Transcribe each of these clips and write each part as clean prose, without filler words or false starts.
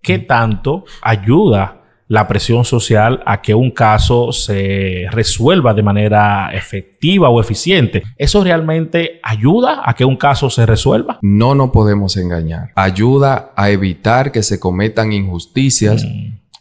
¿Qué tanto ayuda la presión social a que un caso se resuelva de manera efectiva o eficiente? ¿Eso realmente ayuda a que un caso se resuelva? No nos podemos engañar. Ayuda a evitar que se cometan injusticias,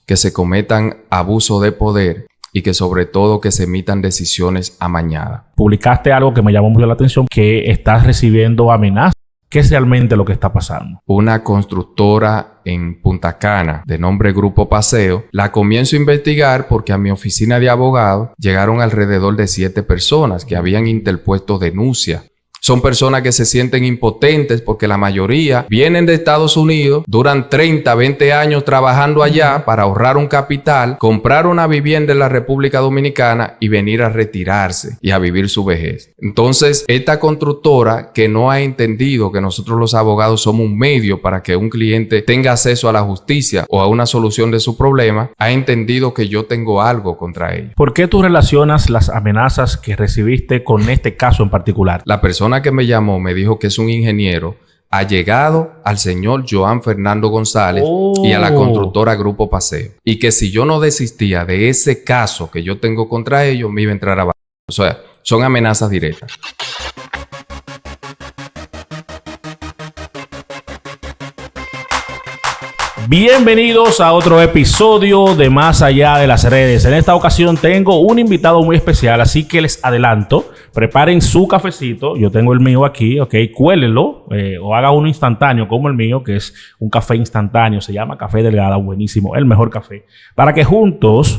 que se cometan abuso de poder y que sobre todo que se emitan decisiones amañadas. Publicaste algo que me llamó mucho la atención, que estás recibiendo amenazas. ¿Qué es realmente lo que está pasando? Una constructora en Punta Cana de nombre Grupo Paseo, la comienzo a investigar porque a mi oficina de abogado llegaron alrededor de 7 personas que habían interpuesto denuncia. Son personas que se sienten impotentes porque la mayoría vienen de Estados Unidos, duran 30, 20 años trabajando allá para ahorrar un capital, comprar una vivienda en la República Dominicana y venir a retirarse y a vivir su vejez. Entonces, esta constructora que no ha entendido que nosotros los abogados somos un medio para que un cliente tenga acceso a la justicia o a una solución de su problema, ha entendido que yo tengo algo contra ellos. ¿Por qué tú relacionas las amenazas que recibiste con este caso en particular? La persona que me llamó me dijo que es un ingeniero allegado al señor Joan Fernando González y a la constructora Grupo Paseo, y que si yo no desistía de ese caso que yo tengo contra ellos, me iba a entrar a... O sea, son amenazas directas. Bienvenidos a otro episodio de Más Allá de las Redes. En esta ocasión tengo un invitado muy especial, así que les adelanto, preparen su cafecito. Yo tengo el mío aquí, ok, cuélelo o haga uno instantáneo como el mío, que es un café instantáneo, se llama Café Delgada, buenísimo, el mejor café, para que juntos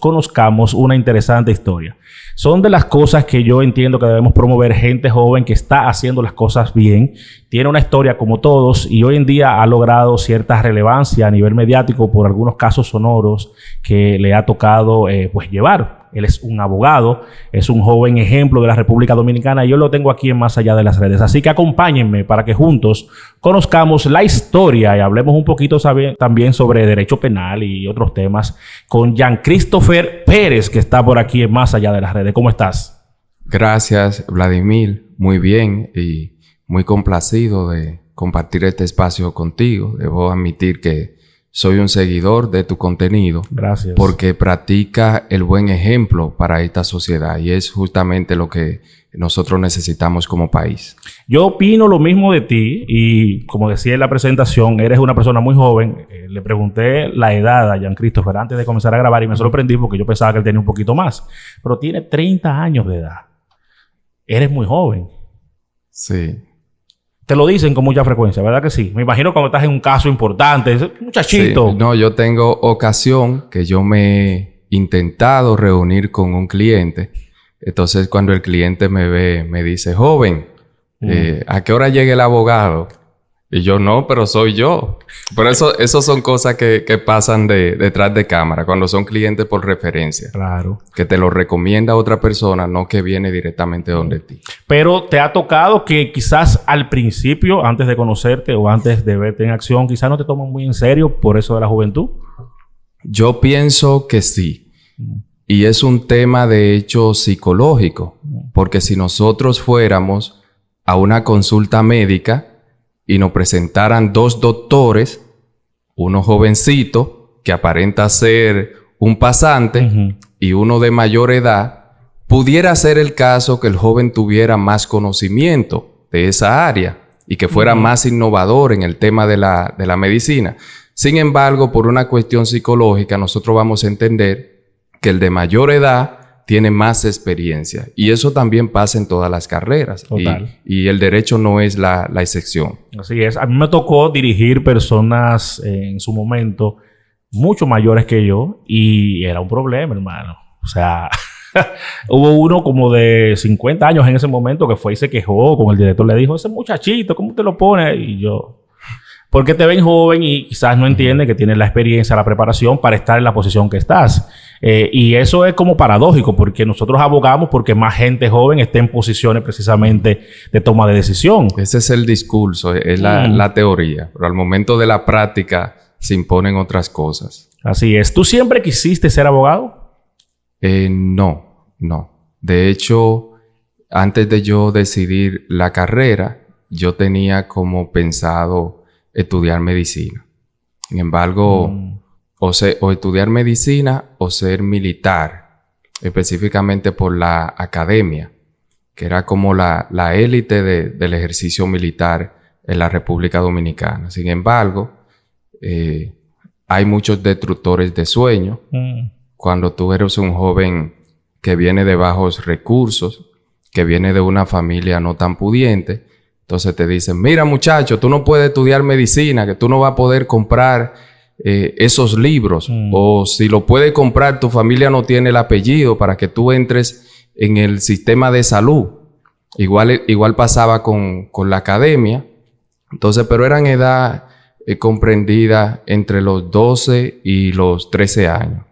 conozcamos una interesante historia. Son de las cosas que yo entiendo que debemos promover. Gente joven que está haciendo las cosas bien, tiene una historia como todos y hoy en día ha logrado cierta relevancia a nivel mediático por algunos casos sonoros que le ha tocado llevar. Él es un abogado, es un joven ejemplo de la República Dominicana y yo lo tengo aquí en Más Allá de las Redes. Así que acompáñenme para que juntos conozcamos la historia y hablemos un poquito también sobre derecho penal y otros temas con Jean Christopher Pérez, que está por aquí en Más Allá de las Redes. ¿Cómo estás? Gracias, Vladimir. Muy bien y muy complacido de compartir este espacio contigo. Debo admitir que soy un seguidor de tu contenido. Gracias. Porque practica el buen ejemplo para esta sociedad y es justamente lo que nosotros necesitamos como país. Yo opino lo mismo de ti y como decía en la presentación, eres una persona muy joven. Le pregunté la edad a Jean Christopher antes de comenzar a grabar y me sorprendí porque yo pensaba que él tenía un poquito más. Pero tiene 30 años de edad. Eres muy joven. Sí. Te lo dicen con mucha frecuencia, ¿verdad que sí? Me imagino cuando estás en un caso importante, muchachito. Sí. No, yo tengo ocasión que yo me he intentado reunir con un cliente. Entonces, cuando el cliente me ve, me dice, joven, ¿a qué hora llega el abogado? Y yo, no, pero soy yo. Pero eso son cosas que pasan detrás de cámara, cuando son clientes por referencia. Claro. Que te lo recomienda otra persona, no que viene directamente donde ti. Pero te ha tocado que quizás al principio, antes de conocerte o antes de verte en acción, quizás no te toman muy en serio por eso de la juventud. Yo pienso que sí. Y es un tema de hecho psicológico. Porque si nosotros fuéramos a una consulta médica y nos presentaran 2 doctores, uno jovencito que aparenta ser un pasante y uno de mayor edad, pudiera ser el caso que el joven tuviera más conocimiento de esa área y que fuera más innovador en el tema de la medicina. Sin embargo, por una cuestión psicológica, nosotros vamos a entender que el de mayor edad tiene más experiencia. Y eso también pasa en todas las carreras. Total. Y el derecho no es la excepción. Así es. A mí me tocó dirigir personas en su momento mucho mayores que yo y era un problema, hermano. O sea, hubo uno como de 50 años en ese momento que fue y se quejó con el director. Le dijo, ese muchachito, ¿cómo te lo pone? Y yo... Porque te ven joven y quizás no entienden que tienes la experiencia, la preparación para estar en la posición que estás. Y eso es como paradójico porque nosotros abogamos porque más gente joven esté en posiciones precisamente de toma de decisión. Ese es el discurso, es la teoría. Pero al momento de la práctica se imponen otras cosas. Así es. ¿Tú siempre quisiste ser abogado? No. De hecho, antes de yo decidir la carrera, yo tenía como pensado estudiar medicina. Sin embargo, o estudiar medicina o ser militar, específicamente por la academia, que era como la élite del ejercicio militar en la República Dominicana. Sin embargo, hay muchos destructores de sueños. Cuando tú eres un joven que viene de bajos recursos, que viene de una familia no tan pudiente, entonces te dicen, mira muchacho, tú no puedes estudiar medicina, que tú no vas a poder comprar esos libros. O si lo puedes comprar, tu familia no tiene el apellido para que tú entres en el sistema de salud. Igual pasaba con la academia. Entonces, pero eran edad comprendida entre los 12 y los 13 años.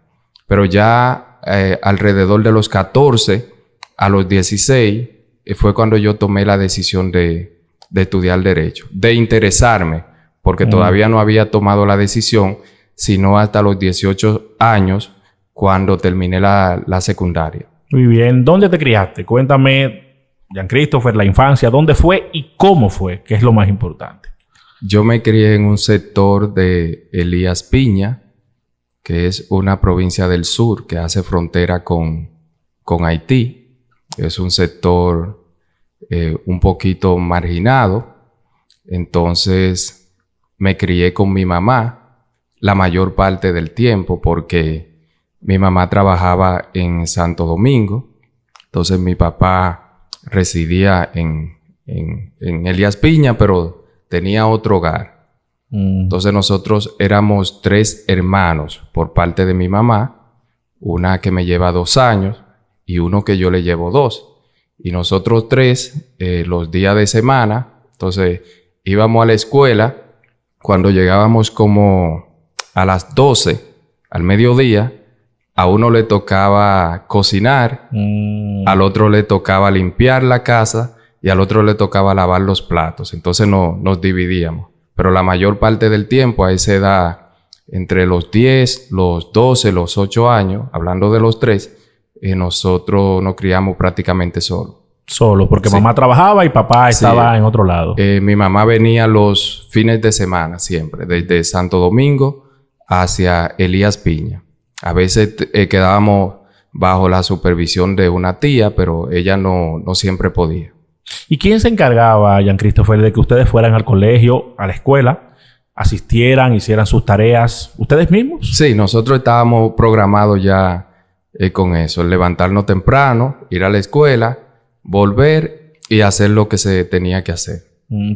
Pero ya alrededor de los 14 a los 16 fue cuando yo tomé la decisión de estudiar Derecho, de interesarme, porque todavía no había tomado la decisión, sino hasta los 18 años cuando terminé la secundaria. Muy bien. ¿Dónde te criaste? Cuéntame, Jean Christopher, la infancia, ¿dónde fue y cómo fue? Que es lo más importante. Yo me crié en un sector de Elías Piña, que es una provincia del sur que hace frontera con Haití. Es un sector un poquito marginado. Entonces me crié con mi mamá la mayor parte del tiempo porque mi mamá trabajaba en Santo Domingo. Entonces mi papá residía en Elías Piña, pero tenía otro hogar. Entonces nosotros éramos 3 hermanos por parte de mi mamá, una que me lleva 2 años y uno que yo le llevo 2. Y nosotros 3, los días de semana, entonces íbamos a la escuela. Cuando llegábamos como a las 12, al mediodía, a uno le tocaba cocinar, al otro le tocaba limpiar la casa y al otro le tocaba lavar los platos. Entonces nos dividíamos. Pero la mayor parte del tiempo, a esa edad, entre los 10, los 12, los 8 años, hablando de los 3, nosotros nos criamos prácticamente solos. Solo, porque mamá trabajaba y papá estaba en otro lado. Mi mamá venía los fines de semana siempre, desde Santo Domingo hacia Elías Piña. A veces quedábamos bajo la supervisión de una tía, pero ella no siempre podía. ¿Y quién se encargaba, Jean Christopher, de que ustedes fueran al colegio, a la escuela, asistieran, hicieran sus tareas? ¿Ustedes mismos? Sí, nosotros estábamos programados ya con eso. Levantarnos temprano, ir a la escuela, volver y hacer lo que se tenía que hacer.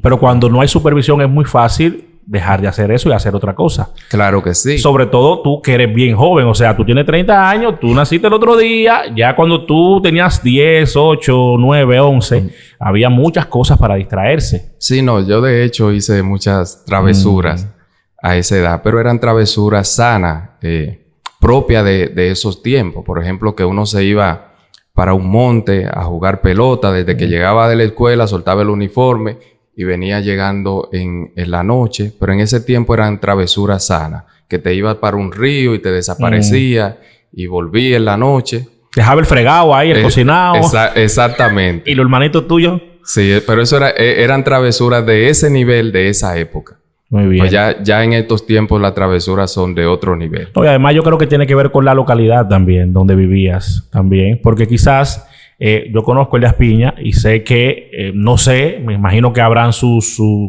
Pero cuando no hay supervisión es muy fácil dejar de hacer eso y hacer otra cosa. Claro que sí. Sobre todo tú que eres bien joven. O sea, tú tienes 30 años, tú naciste el otro día. Ya cuando tú tenías 10, 8, 9, 11, había muchas cosas para distraerse. Sí, no. Yo de hecho hice muchas travesuras a esa edad. Pero eran travesuras sanas, propias de esos tiempos. Por ejemplo, que uno se iba para un monte a jugar pelota. Desde que llegaba de la escuela, soltaba el uniforme y venía llegando en la noche. Pero en ese tiempo eran travesuras sanas. Que te ibas para un río y te desaparecías y volvías en la noche. Dejaba el fregado ahí, el cocinado. Exactamente. ¿Y los hermanitos tuyos? Sí, pero eso eran travesuras de ese nivel, de esa época. Muy bien. Pues ya en estos tiempos las travesuras son de otro nivel. No, y además yo creo que tiene que ver con la localidad también, donde vivías también. Porque quizás yo conozco Elías Piña y sé que, no sé, me imagino que habrán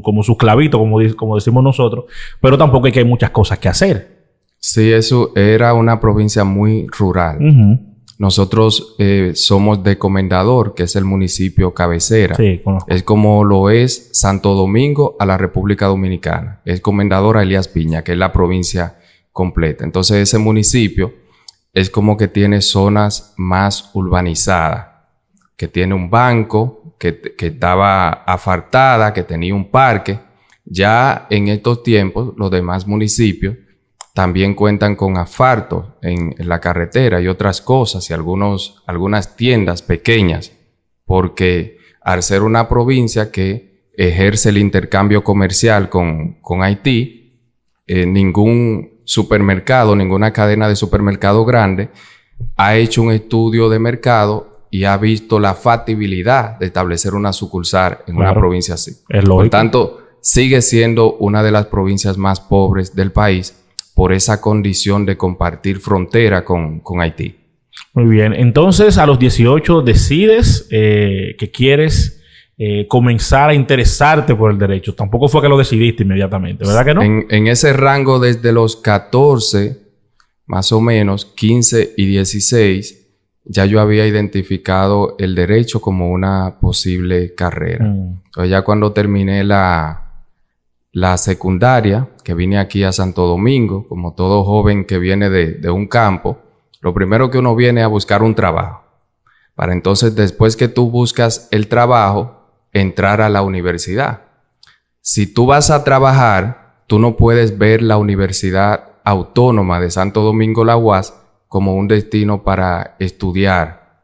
como sus clavitos, como decimos nosotros, pero tampoco es que hay muchas cosas que hacer. Sí, eso era una provincia muy rural. Nosotros somos de Comendador, que es el municipio cabecera. Sí, conozco. Es como lo es Santo Domingo a la República Dominicana. Es Comendador a Elías Piña, que es la provincia completa. Entonces ese municipio es como que tiene zonas más urbanizadas, que tiene un banco, que estaba asfaltada, que tenía un parque. Ya en estos tiempos, los demás municipios también cuentan con asfalto en la carretera y otras cosas y algunas tiendas pequeñas, porque al ser una provincia que ejerce el intercambio comercial con Haití, ningún supermercado, ninguna cadena de supermercado grande ha hecho un estudio de mercado y ha visto la factibilidad de establecer una sucursal en una provincia así. Es lógico. Por tanto, sigue siendo una de las provincias más pobres del país por esa condición de compartir frontera con Haití. Muy bien. Entonces, a los 18 decides que quieres comenzar a interesarte por el derecho. Tampoco fue que lo decidiste inmediatamente, ¿verdad que no? En ese rango desde los 14, más o menos, 15 y 16, ya yo había identificado el derecho como una posible carrera. Entonces ya cuando terminé la secundaria, que vine aquí a Santo Domingo, como todo joven que viene de un campo, lo primero que uno viene a buscar un trabajo. Para entonces, después que tú buscas el trabajo, entrar a la universidad. Si tú vas a trabajar, tú no puedes ver la Universidad Autónoma de Santo Domingo, la UAS, como un destino para estudiar,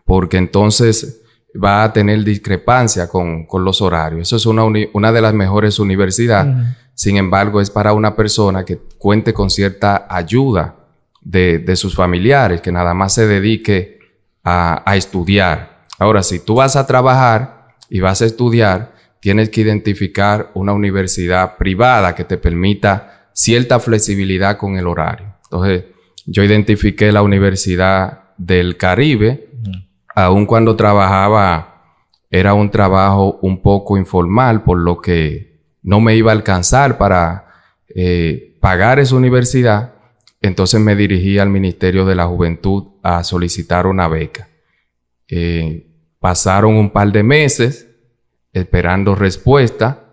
porque entonces va a tener discrepancia con los horarios. Eso es una de las mejores universidades. Sin embargo, es para una persona que cuente con cierta ayuda de sus familiares, que nada más se dedique a estudiar. Ahora, si tú vas a trabajar y vas a estudiar, tienes que identificar una universidad privada que te permita cierta flexibilidad con el horario. Entonces, yo identifiqué la Universidad del Caribe, aun cuando trabajaba, era un trabajo un poco informal, por lo que no me iba a alcanzar para pagar esa universidad. Entonces me dirigí al Ministerio de la Juventud a solicitar una beca. Pasaron un par de meses esperando respuesta.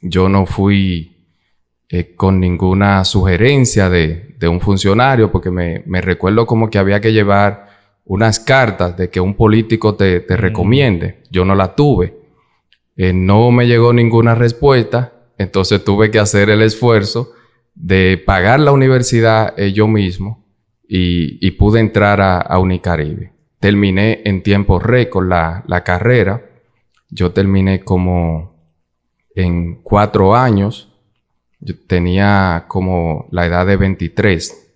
Yo no fui con ninguna sugerencia de un funcionario, porque me recuerdo como que había que llevar unas cartas de que un político te recomiende. Yo no la tuve. No me llegó ninguna respuesta, entonces tuve que hacer el esfuerzo de pagar la universidad yo mismo y pude entrar a Unicaribe. Terminé en tiempo récord la carrera. Yo terminé como en 4 años. Yo tenía como la edad de 23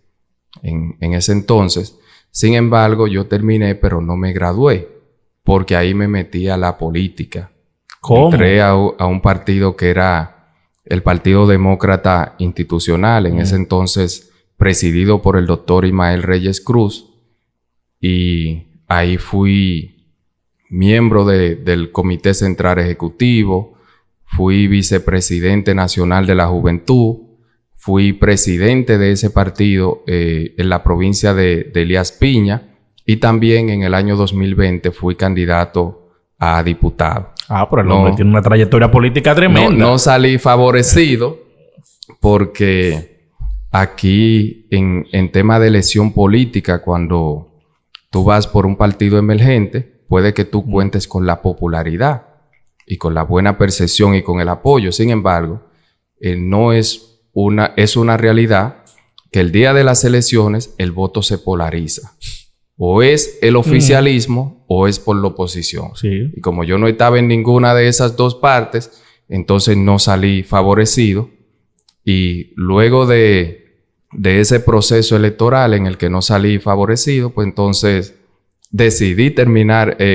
en ese entonces. Sin embargo, yo terminé, pero no me gradué, porque ahí me metí a la política. ¿Cómo? Entré a un partido que era el Partido Demócrata Institucional, en ese entonces presidido por el doctor Ismael Reyes Cruz, y ahí fui miembro del Comité Central Ejecutivo. Fui vicepresidente nacional de la Juventud, fui presidente de ese partido en la provincia de Elías Piña, y también en el año 2020 fui candidato a diputado. Pero el hombre tiene una trayectoria política tremenda. No salí favorecido porque aquí en tema de elección política, cuando tú vas por un partido emergente, puede que tú cuentes con la popularidad y con la buena percepción y con el apoyo. Sin embargo, es una realidad que el día de las elecciones el voto se polariza. O es el oficialismo o es por la oposición. Sí. Y como yo no estaba en ninguna de esas dos partes, entonces no salí favorecido. Y luego de ese proceso electoral en el que no salí favorecido, pues entonces decidí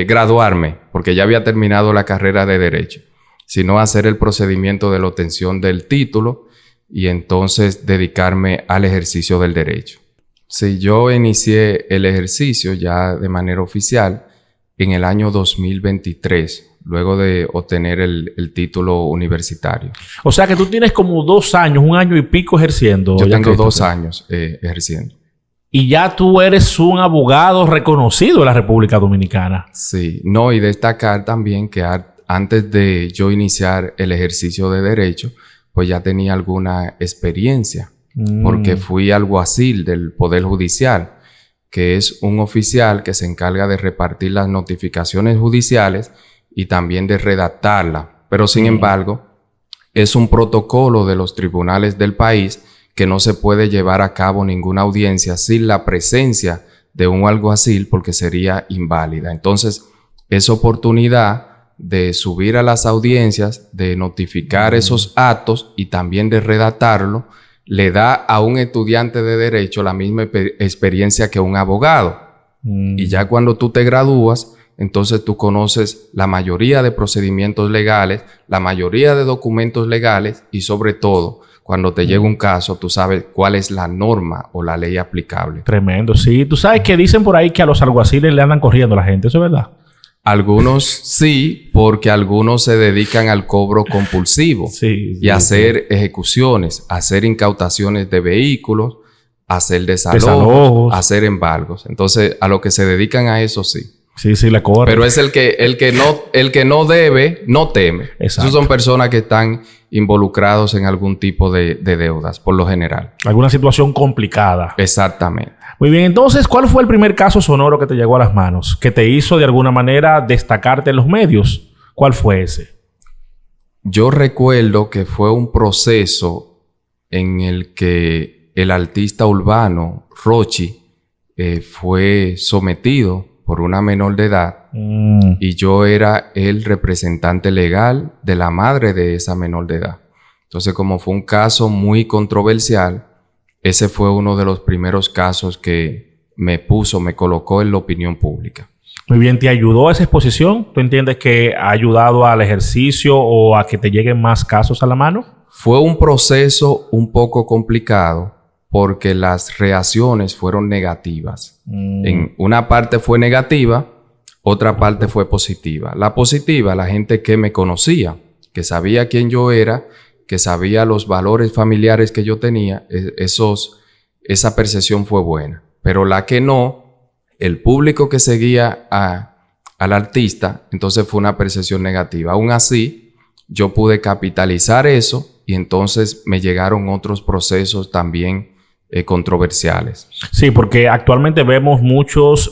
graduarme, porque ya había terminado la carrera de Derecho, sino hacer el procedimiento de la obtención del título y entonces dedicarme al ejercicio del derecho. Sí, yo inicié el ejercicio ya de manera oficial en el año 2023, luego de obtener el título universitario. O sea que tú tienes como 2 años, 1 año y pico ejerciendo. Yo tengo 2 años ejerciendo. Y ya tú eres un abogado reconocido en la República Dominicana. Sí, y destacar también que antes de yo iniciar el ejercicio de derecho, pues ya tenía alguna experiencia, porque fui alguacil del Poder Judicial, que es un oficial que se encarga de repartir las notificaciones judiciales y también de redactarlas. Pero sin embargo, es un protocolo de los tribunales del país que no se puede llevar a cabo ninguna audiencia sin la presencia de un alguacil, porque sería inválida. Entonces, esa oportunidad de subir a las audiencias, de notificar esos actos y también de redactarlo, le da a un estudiante de derecho la misma experiencia que un abogado. Y ya cuando tú te gradúas, entonces tú conoces la mayoría de procedimientos legales, la mayoría de documentos legales y sobre todo, cuando te llega un caso, tú sabes cuál es la norma o la ley aplicable. Tremendo, sí. Tú sabes que dicen por ahí que a los alguaciles le andan corriendo a la gente, ¿eso es verdad? Algunos sí, porque algunos se dedican al cobro compulsivo y a hacer ejecuciones, a hacer incautaciones de vehículos, a hacer desalojos, a hacer embargos. Entonces, a lo que se dedican a eso sí. Sí, le corre. Pero es el que no debe, no teme. Esas son personas que están involucrados en algún tipo de deudas, por lo general. Alguna situación complicada. Exactamente. Muy bien. Entonces, ¿cuál fue el primer caso sonoro que te llegó a las manos? Que te hizo de alguna manera destacarte en los medios. ¿Cuál fue ese? Yo recuerdo que fue un proceso en el que el artista urbano, Rochi, fue sometido por una menor de edad y yo era el representante legal de la madre de esa menor de edad. Entonces, como fue un caso muy controversial, ese fue uno de los primeros casos que me colocó en la opinión pública. Muy bien, ¿te ayudó esa exposición? ¿Tú entiendes que ha ayudado al ejercicio o a que te lleguen más casos a la mano? Fue un proceso un poco complicado porque las reacciones fueron negativas. En una parte fue negativa, otra parte fue positiva. La positiva, la gente que me conocía, que sabía quién yo era, que sabía los valores familiares que yo tenía, esa percepción fue buena. Pero la que no, el público que seguía al artista, entonces fue una percepción negativa. Aún así, yo pude capitalizar eso y entonces me llegaron otros procesos también controversiales. Sí, porque actualmente vemos muchos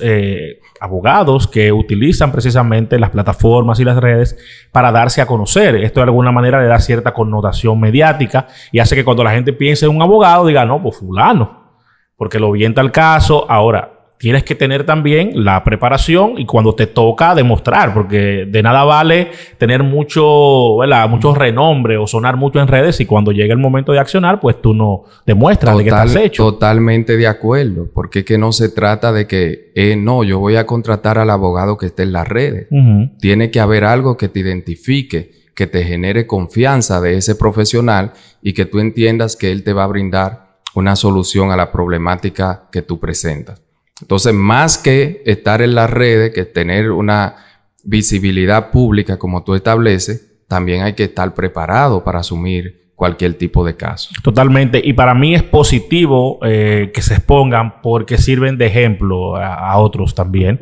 abogados que utilizan precisamente las plataformas y las redes para darse a conocer. Esto de alguna manera le da cierta connotación mediática y hace que cuando la gente piense en un abogado diga, no, pues fulano, porque lo vi en tal caso. Ahora, tienes que tener también la preparación y cuando te toca demostrar, porque de nada vale tener mucho renombre o sonar mucho en redes y cuando llega el momento de accionar, pues tú no demuestras de qué estás hecho. Totalmente de acuerdo, porque es que no se trata de que, no, yo voy a contratar al abogado que esté en las redes. Tiene que haber algo que te identifique, que te genere confianza de ese profesional y que tú entiendas que él te va a brindar una solución a la problemática que tú presentas. Entonces, más que estar en las redes, que tener una visibilidad pública como tú estableces, también hay que estar preparado para asumir cualquier tipo de caso. Totalmente. Y para mí es positivo que se expongan porque sirven de ejemplo a otros también.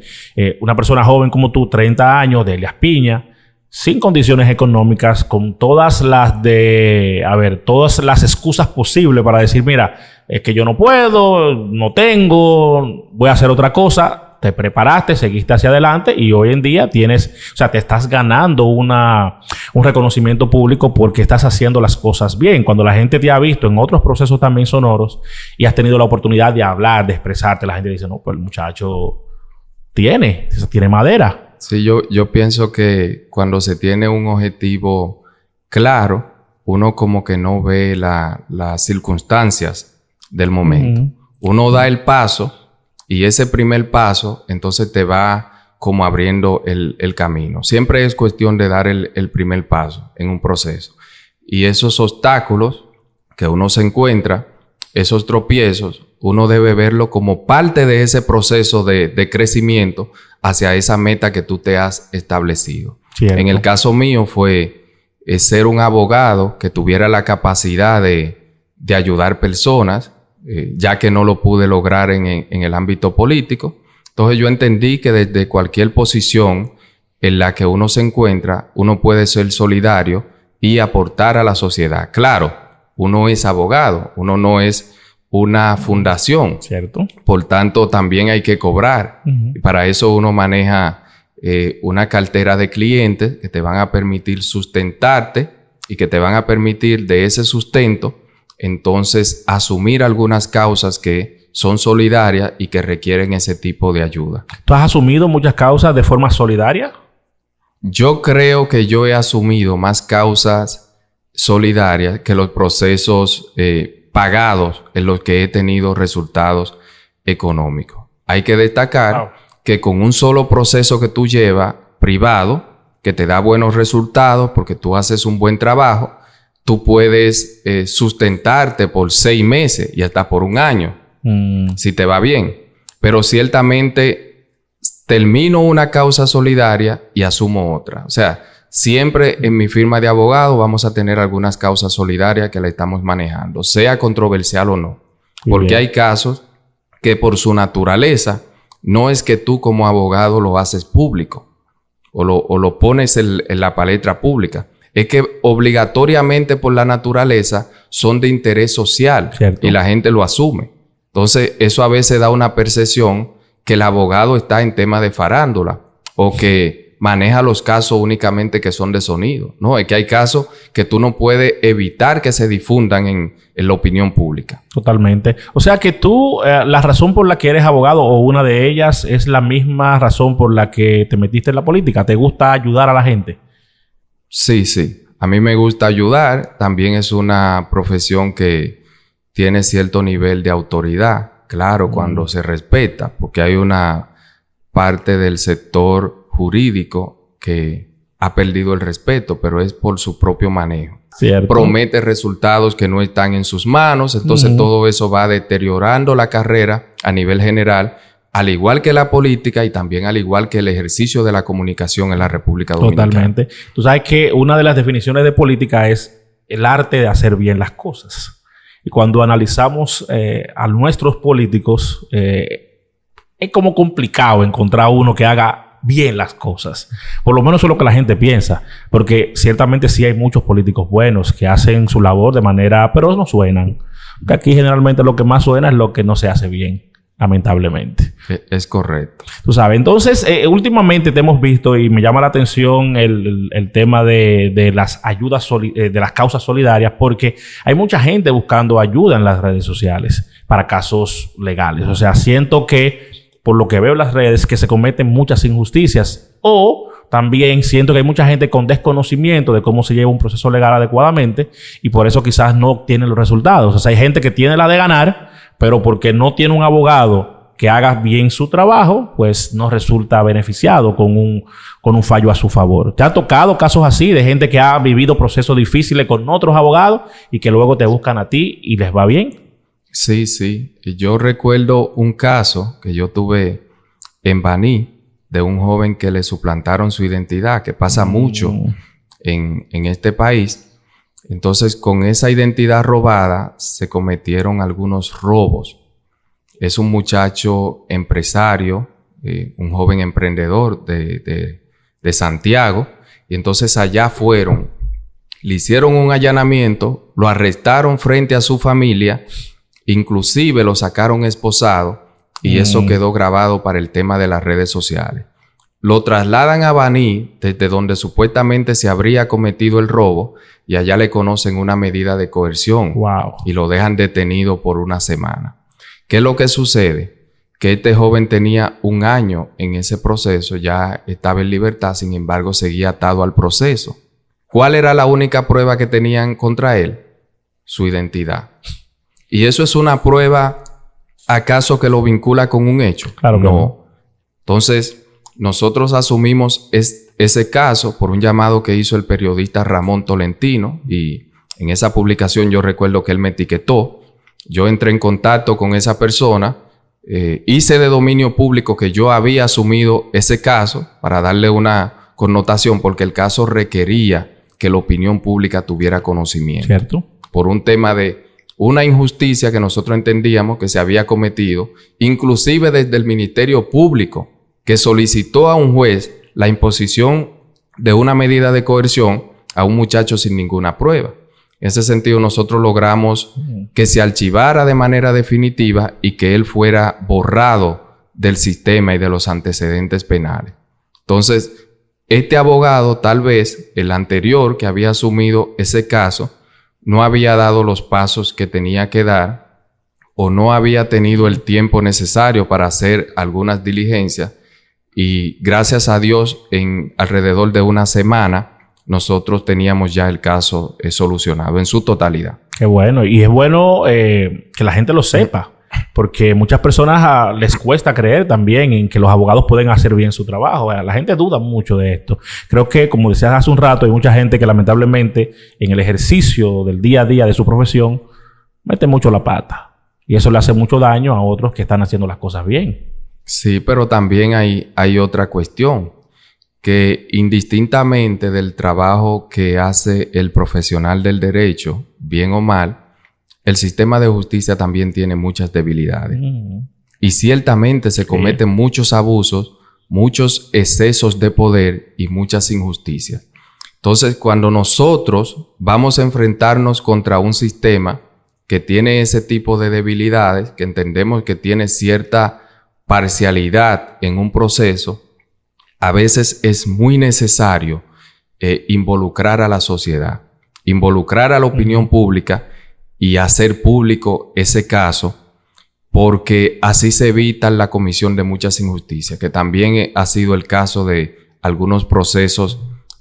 Una persona joven como tú, 30 años, de Elias Piña, sin condiciones económicas, con todas las excusas posibles para decir, mira, es que yo no puedo, no tengo, voy a hacer otra cosa. Te preparaste, seguiste hacia adelante y hoy en día te estás ganando un reconocimiento público porque estás haciendo las cosas bien. Cuando la gente te ha visto en otros procesos también sonoros y has tenido la oportunidad de hablar, de expresarte, la gente dice, no, pues el muchacho tiene madera. Sí, yo pienso que cuando se tiene un objetivo claro, uno como que no ve las circunstancias del momento. Uno da el paso y ese primer paso entonces te va como abriendo el camino. Siempre es cuestión de dar el primer paso en un proceso. Y esos obstáculos que uno se encuentra, esos tropiezos, uno debe verlo como parte de ese proceso de crecimiento hacia esa meta que tú te has establecido. Cierto. En el caso mío fue ser un abogado que tuviera la capacidad de ayudar personas, ya que no lo pude lograr en el ámbito político. Entonces yo entendí que desde cualquier posición en la que uno se encuentra, uno puede ser solidario y aportar a la sociedad. Claro, uno es abogado, uno no es una fundación. Cierto. Por tanto, también hay que cobrar. Y para eso uno maneja una cartera de clientes que te van a permitir sustentarte y que te van a permitir de ese sustento entonces asumir algunas causas que son solidarias y que requieren ese tipo de ayuda. ¿Tú has asumido muchas causas de forma solidaria? Yo creo que yo he asumido más causas solidarias que los procesos pagados en los que he tenido resultados económicos. Hay que destacar que con un solo proceso que tú llevas, privado, que te da buenos resultados porque tú haces un buen trabajo, tú puedes sustentarte por 6 meses y hasta por 1 año, si te va bien. Pero ciertamente termino una causa solidaria y asumo otra. O sea, siempre en mi firma de abogado vamos a tener algunas causas solidarias que la estamos manejando, sea controversial o no. Porque hay casos que por su naturaleza no es que tú como abogado lo haces público o lo pones en la palestra pública. Es que obligatoriamente por la naturaleza son de interés social. ¿Cierto? Y la gente lo asume. Entonces, eso a veces da una percepción que el abogado está en tema de farándula o que maneja los casos únicamente que son de sonido. No, es que hay casos que tú no puedes evitar que se difundan en la opinión pública. Totalmente. O sea que tú, la razón por la que eres abogado o una de ellas es la misma razón por la que te metiste en la política. ¿Te gusta ayudar a la gente? Sí, sí. A mí me gusta ayudar. También es una profesión que tiene cierto nivel de autoridad. Claro, cuando se respeta, porque hay una parte del sector jurídico que ha perdido el respeto, pero es por su propio manejo. ¿Cierto? Promete resultados que no están en sus manos, entonces todo eso va deteriorando la carrera a nivel general, al igual que la política y también al igual que el ejercicio de la comunicación en la República Dominicana. Totalmente. Tú sabes que una de las definiciones de política es el arte de hacer bien las cosas. Y cuando analizamos a nuestros políticos, es como complicado encontrar uno que haga bien las cosas. Por lo menos eso es lo que la gente piensa. Porque ciertamente sí hay muchos políticos buenos que hacen su labor de manera... pero no suenan. Porque aquí generalmente lo que más suena es lo que no se hace bien. Lamentablemente. Es correcto. Tú sabes. Entonces, últimamente te hemos visto y me llama la atención el tema de las ayudas, de las causas solidarias, porque hay mucha gente buscando ayuda en las redes sociales para casos legales. O sea, siento que, por lo que veo en las redes, que se cometen muchas injusticias. O también siento que hay mucha gente con desconocimiento de cómo se lleva un proceso legal adecuadamente y por eso quizás no obtienen los resultados. O sea, hay gente que tiene la de ganar, pero porque no tiene un abogado que haga bien su trabajo, pues no resulta beneficiado con un fallo a su favor. ¿Te ha tocado casos así de gente que ha vivido procesos difíciles con otros abogados y que luego te buscan a ti y les va bien? Sí, sí. Yo recuerdo un caso que yo tuve en Baní de un joven que le suplantaron su identidad, que pasa mucho en este país. Entonces, con esa identidad robada, se cometieron algunos robos. Es un muchacho empresario, un joven emprendedor de Santiago. Y entonces allá fueron, le hicieron un allanamiento, lo arrestaron frente a su familia, inclusive lo sacaron esposado y eso quedó grabado para el tema de las redes sociales. Lo trasladan a Baní, desde donde supuestamente se habría cometido el robo, y allá le conocen una medida de coerción. Wow. Y lo dejan detenido por 1 semana. ¿Qué es lo que sucede? Que este joven tenía 1 año en ese proceso, ya estaba en libertad, sin embargo seguía atado al proceso. ¿Cuál era la única prueba que tenían contra él? Su identidad. ¿Y eso es una prueba, acaso, que lo vincula con un hecho? Claro que no. Entonces, nosotros asumimos ese caso por un llamado que hizo el periodista Ramón Tolentino, y en esa publicación yo recuerdo que él me etiquetó. Yo entré en contacto con esa persona, hice de dominio público que yo había asumido ese caso para darle una connotación, porque el caso requería que la opinión pública tuviera conocimiento. ¿Cierto? Por un tema de una injusticia que nosotros entendíamos que se había cometido, inclusive desde el Ministerio Público, que solicitó a un juez la imposición de una medida de coerción a un muchacho sin ninguna prueba. En ese sentido, nosotros logramos que se archivara de manera definitiva y que él fuera borrado del sistema y de los antecedentes penales. Entonces, este abogado, tal vez el anterior que había asumido ese caso, no había dado los pasos que tenía que dar o no había tenido el tiempo necesario para hacer algunas diligencias. Y gracias a Dios, en alrededor de 1 semana, nosotros teníamos ya el caso solucionado en su totalidad. Qué bueno. Y es bueno que la gente lo sepa. porque muchas personas les cuesta creer también en que los abogados pueden hacer bien su trabajo. La gente duda mucho de esto. Creo que, como decías hace un rato, hay mucha gente que lamentablemente en el ejercicio del día a día de su profesión mete mucho la pata. Y eso le hace mucho daño a otros que están haciendo las cosas bien. Sí, pero también hay otra cuestión, que indistintamente del trabajo que hace el profesional del derecho, bien o mal, el sistema de justicia también tiene muchas debilidades. Y ciertamente se cometen muchos abusos, muchos excesos de poder y muchas injusticias. Entonces, cuando nosotros vamos a enfrentarnos contra un sistema que tiene ese tipo de debilidades, que entendemos que tiene cierta parcialidad en un proceso, a veces es muy necesario involucrar a la sociedad, involucrar a la opinión pública y hacer público ese caso, porque así se evita la comisión de muchas injusticias, que también ha sido el caso de algunos procesos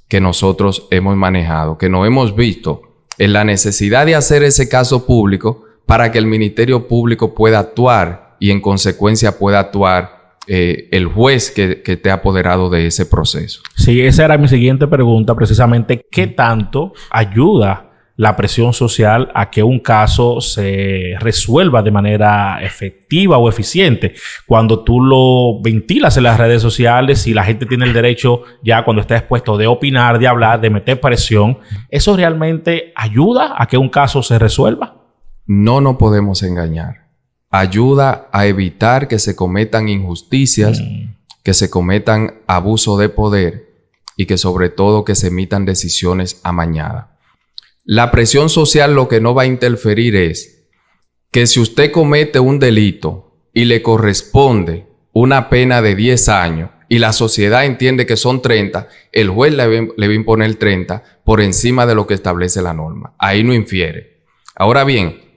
que nosotros hemos manejado, que nos hemos visto en la necesidad de hacer ese caso público para que el Ministerio Público pueda actuar y en consecuencia pueda actuar el juez que te ha apoderado de ese proceso. Sí, esa era mi siguiente pregunta, precisamente, ¿qué tanto ayuda la presión social a que un caso se resuelva de manera efectiva o eficiente? Cuando tú lo ventilas en las redes sociales y la gente tiene el derecho ya cuando está expuesto de opinar, de hablar, de meter presión, ¿eso realmente ayuda a que un caso se resuelva? No nos podemos engañar. Ayuda a evitar que se cometan injusticias, que se cometan abuso de poder y que sobre todo que se emitan decisiones amañadas. La presión social lo que no va a interferir es que si usted comete un delito y le corresponde una pena de 10 años y la sociedad entiende que son 30, el juez le va a imponer 30 por encima de lo que establece la norma. Ahí no infiere. Ahora bien,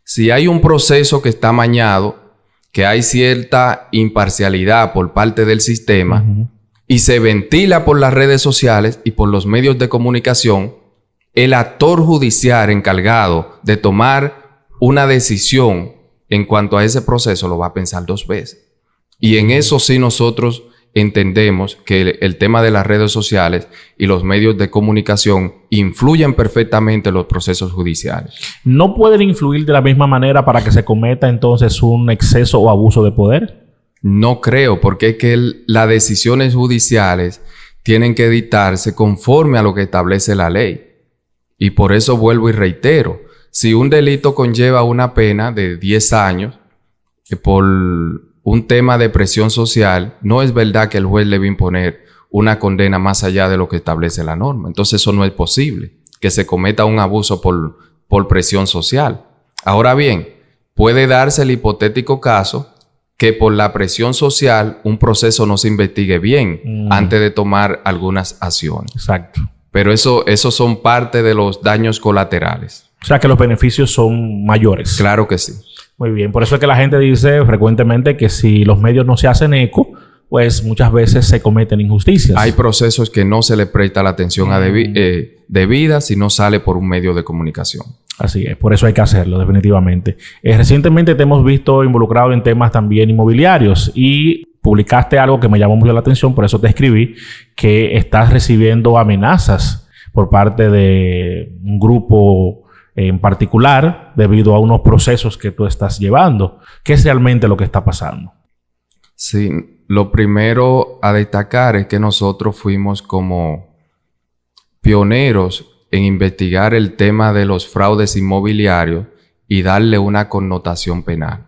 si hay un proceso que está amañado, que hay cierta imparcialidad por parte del sistema y se ventila por las redes sociales y por los medios de comunicación, el actor judicial encargado de tomar una decisión en cuanto a ese proceso lo va a pensar 2 veces. Y en eso sí nosotros entendemos que el tema de las redes sociales y los medios de comunicación influyen perfectamente en los procesos judiciales. ¿No pueden influir de la misma manera para que se cometa entonces un exceso o abuso de poder? No creo, porque es que las decisiones judiciales tienen que dictarse conforme a lo que establece la ley. Y por eso vuelvo y reitero, si un delito conlleva una pena de 10 años por un tema de presión social, no es verdad que el juez le va a imponer una condena más allá de lo que establece la norma. Entonces eso no es posible, que se cometa un abuso por presión social. Ahora bien, puede darse el hipotético caso que por la presión social un proceso no se investigue bien antes de tomar algunas acciones. Exacto. Pero eso son parte de los daños colaterales. O sea que los beneficios son mayores. Claro que sí. Muy bien. Por eso es que la gente dice frecuentemente que si los medios no se hacen eco, pues muchas veces se cometen injusticias. Hay procesos que no se le presta la atención debida si no sale por un medio de comunicación. Así es. Por eso hay que hacerlo, definitivamente. Recientemente te hemos visto involucrado en temas también inmobiliarios y publicaste algo que me llamó mucho la atención, por eso te escribí, que estás recibiendo amenazas por parte de un grupo en particular debido a unos procesos que tú estás llevando. ¿Qué es realmente lo que está pasando? Sí, lo primero a destacar es que nosotros fuimos como pioneros en investigar el tema de los fraudes inmobiliarios y darle una connotación penal.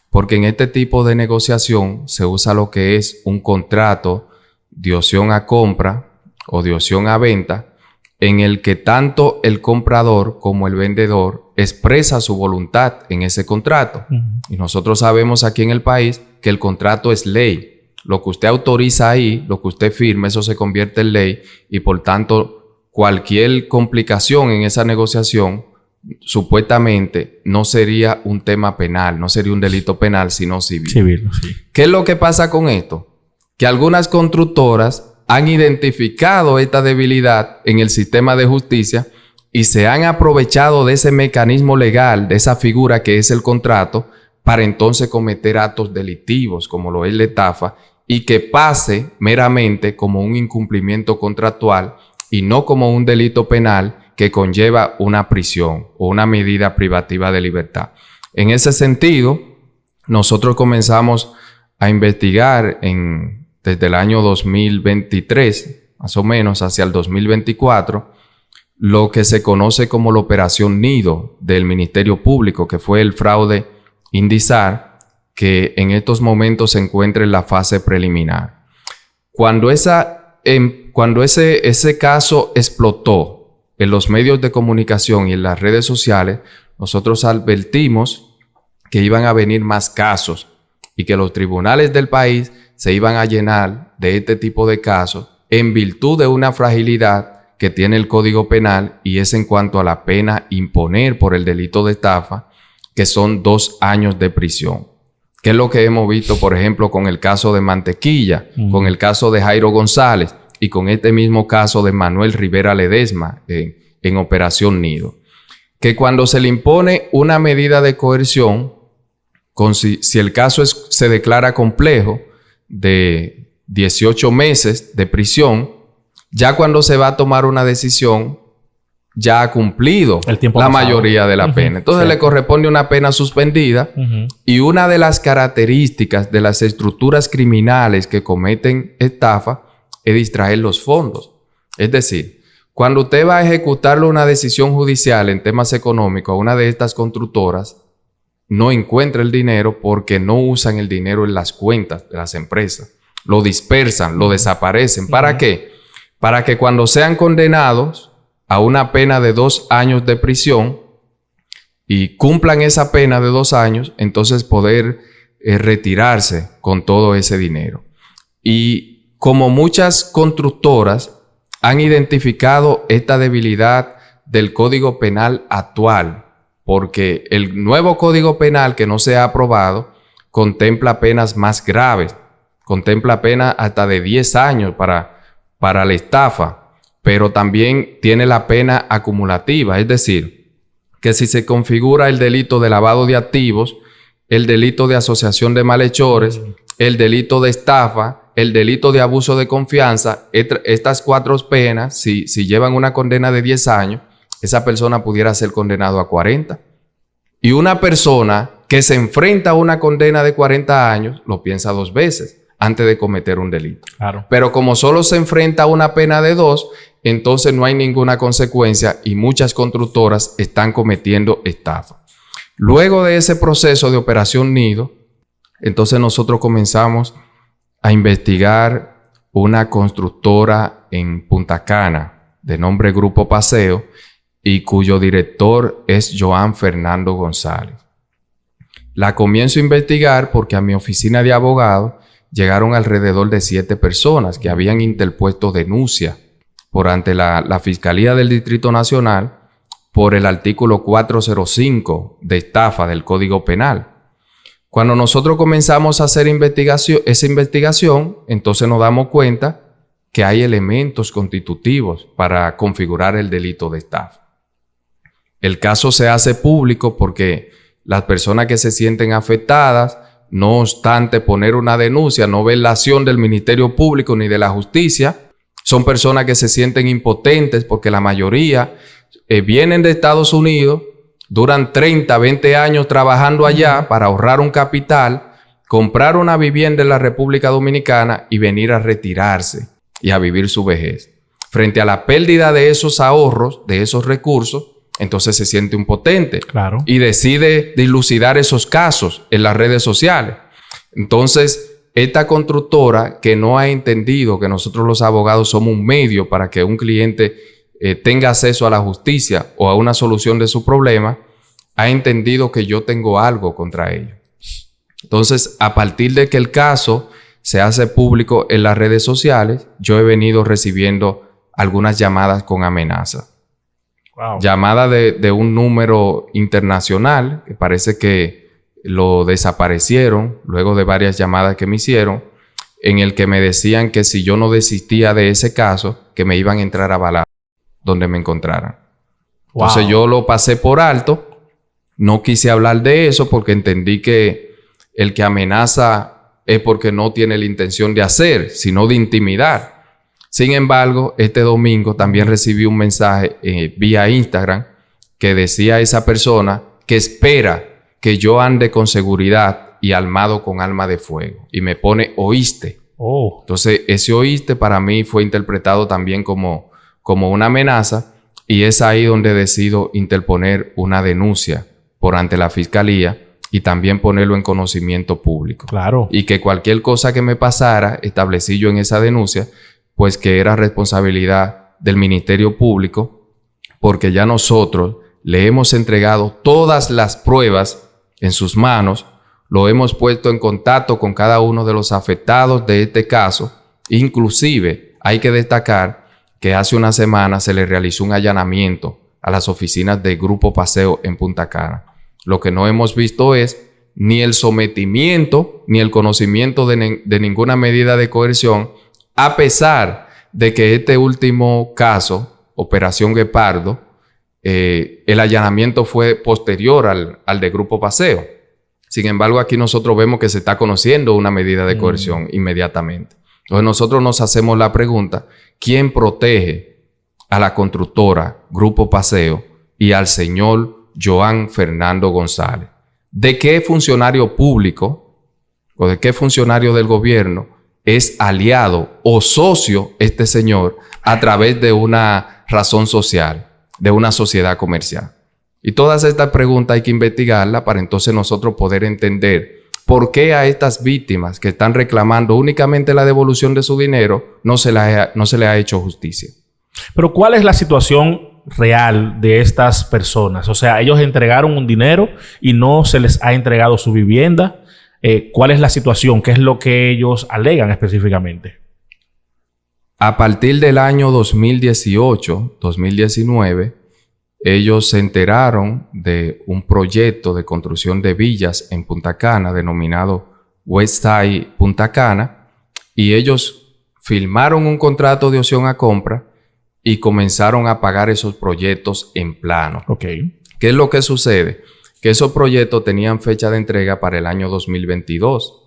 Porque en este tipo de negociación se usa lo que es un contrato de opción a compra o de opción a venta, en el que tanto el comprador como el vendedor expresa su voluntad en ese contrato. Y nosotros sabemos aquí en el país que el contrato es ley. Lo que usted autoriza ahí, lo que usted firma, eso se convierte en ley y por tanto cualquier complicación en esa negociación supuestamente no sería un tema penal, no sería un delito penal, sino civil. Civil, sí. ¿Qué es lo que pasa con esto? Que algunas constructoras han identificado esta debilidad en el sistema de justicia y se han aprovechado de ese mecanismo legal, de esa figura que es el contrato, para entonces cometer actos delictivos como lo es la estafa y que pase meramente como un incumplimiento contractual y no como un delito penal que conlleva una prisión o una medida privativa de libertad. En ese sentido, nosotros comenzamos a investigar desde el año 2023, más o menos hacia el 2024, lo que se conoce como la Operación Nido del Ministerio Público, que fue el fraude Indizar, que en estos momentos se encuentra en la fase preliminar. Cuando ese caso explotó en los medios de comunicación y en las redes sociales, nosotros advertimos que iban a venir más casos y que los tribunales del país se iban a llenar de este tipo de casos en virtud de una fragilidad que tiene el Código Penal, y es en cuanto a la pena imponer por el delito de estafa, que son 2 años de prisión. Que es lo que hemos visto, por ejemplo, con el caso de Mantequilla, con el caso de Jairo González y con este mismo caso de Manuel Rivera Ledesma en Operación Nido. Que cuando se le impone una medida de coerción, si el caso se declara complejo, de 18 meses de prisión, ya cuando se va a tomar una decisión, ya ha cumplido la mayoría de la pena. Entonces le corresponde una pena suspendida y una de las características de las estructuras criminales que cometen estafa es distraer los fondos. Es decir, cuando usted va a ejecutarle una decisión judicial en temas económicos a una de estas constructoras, no encuentra el dinero porque no usan el dinero en las cuentas de las empresas. Lo dispersan, lo desaparecen. ¿Para qué? Para que cuando sean condenados a una pena de 2 años de prisión y cumplan esa pena de 2 años, entonces poder retirarse con todo ese dinero. Y como muchas constructoras han identificado esta debilidad del Código Penal actual, porque el nuevo Código Penal que no se ha aprobado contempla penas más graves, contempla penas hasta de 10 años para la estafa, pero también tiene la pena acumulativa, es decir, que si se configura el delito de lavado de activos, el delito de asociación de malhechores, el delito de estafa, el delito de abuso de confianza, estas 4 penas, si llevan una condena de 10 años, esa persona pudiera ser condenado a 40. Y una persona que se enfrenta a una condena de 40 años, lo piensa 2 veces antes de cometer un delito. Claro. Pero como solo se enfrenta a una pena de 2, entonces no hay ninguna consecuencia y muchas constructoras están cometiendo estafa. Luego de ese proceso de Operación Nido, entonces nosotros comenzamos a investigar una constructora en Punta Cana de nombre Grupo Paseo y cuyo director es Joan Fernando González. La comienzo a investigar porque a mi oficina de abogado llegaron alrededor de 7 personas que habían interpuesto denuncia por ante la Fiscalía del Distrito Nacional por el artículo 405 de estafa del Código Penal. Cuando nosotros comenzamos a hacer esa investigación, entonces nos damos cuenta que hay elementos constitutivos para configurar el delito de estafa. El caso se hace público porque las personas que se sienten afectadas, no obstante poner una denuncia, no ven la acción del Ministerio Público ni de la Justicia, son personas que se sienten impotentes porque la mayoría vienen de Estados Unidos, duran 30, 20 años trabajando allá para ahorrar un capital, comprar una vivienda en la República Dominicana y venir a retirarse y a vivir su vejez. Frente a la pérdida de esos ahorros, de esos recursos, entonces se siente impotente. Claro. Y decide dilucidar esos casos en las redes sociales. Entonces, esta constructora que no ha entendido que nosotros los abogados somos un medio para que un cliente tenga acceso a la justicia o a una solución de su problema, ha entendido que yo tengo algo contra ellos. Entonces, a partir de que el caso se hace público en las redes sociales, yo he venido recibiendo algunas llamadas con amenazas. Wow. Llamadas de un número internacional, que parece que lo desaparecieron luego de varias llamadas que me hicieron, en el que me decían que si yo no desistía de ese caso, que me iban a entrar a balazo donde me encontraran. Wow. Entonces yo lo pasé por alto No quise hablar de eso porque entendí que el que amenaza es porque no tiene la intención de hacer, sino de intimidar. Sin embargo, este domingo también recibí un mensaje vía Instagram que decía a esa persona que espera que yo ande con seguridad y armado con arma de fuego. Y me pone oíste. Oh. Entonces, ese oíste para mí fue interpretado también como una amenaza, y es ahí donde decido interponer una denuncia por ante la fiscalía y también ponerlo en conocimiento público. Claro. Y que cualquier cosa que me pasara, establecí yo en esa denuncia, pues que era responsabilidad del Ministerio Público, porque ya nosotros le hemos entregado todas las pruebas en sus manos, lo hemos puesto en contacto con cada uno de los afectados de este caso. Inclusive hay que destacar que hace una semana se le realizó un allanamiento a las oficinas del Grupo Paseo en Punta Cana. Lo que no hemos visto es ni el sometimiento ni el conocimiento de ninguna medida de coerción, a pesar de que este último caso, Operación Guepardo, el allanamiento fue posterior al de Grupo Paseo. Sin embargo, aquí nosotros vemos que se está conociendo una medida de coerción inmediatamente. Entonces nosotros nos hacemos la pregunta, ¿quién protege a la constructora Grupo Paseo y al señor Joan Fernando González? ¿De qué funcionario público o de qué funcionario del gobierno es aliado o socio este señor a través de una razón social, de una sociedad comercial? Y todas estas preguntas hay que investigarlas para entonces nosotros poder entender por qué a estas víctimas que están reclamando únicamente la devolución de su dinero no se le ha hecho justicia. Pero ¿cuál es la situación real de estas personas? O sea, ellos entregaron un dinero y no se les ha entregado su vivienda. ¿Cuál es la situación? ¿Qué es lo que ellos alegan específicamente? A partir del año 2018, 2019, ellos se enteraron de un proyecto de construcción de villas en Punta Cana denominado Westside Punta Cana, y ellos firmaron un contrato de opción a compra y comenzaron a pagar esos proyectos en plano. Okay. ¿Qué es lo que sucede? Que esos proyectos tenían fecha de entrega para el año 2022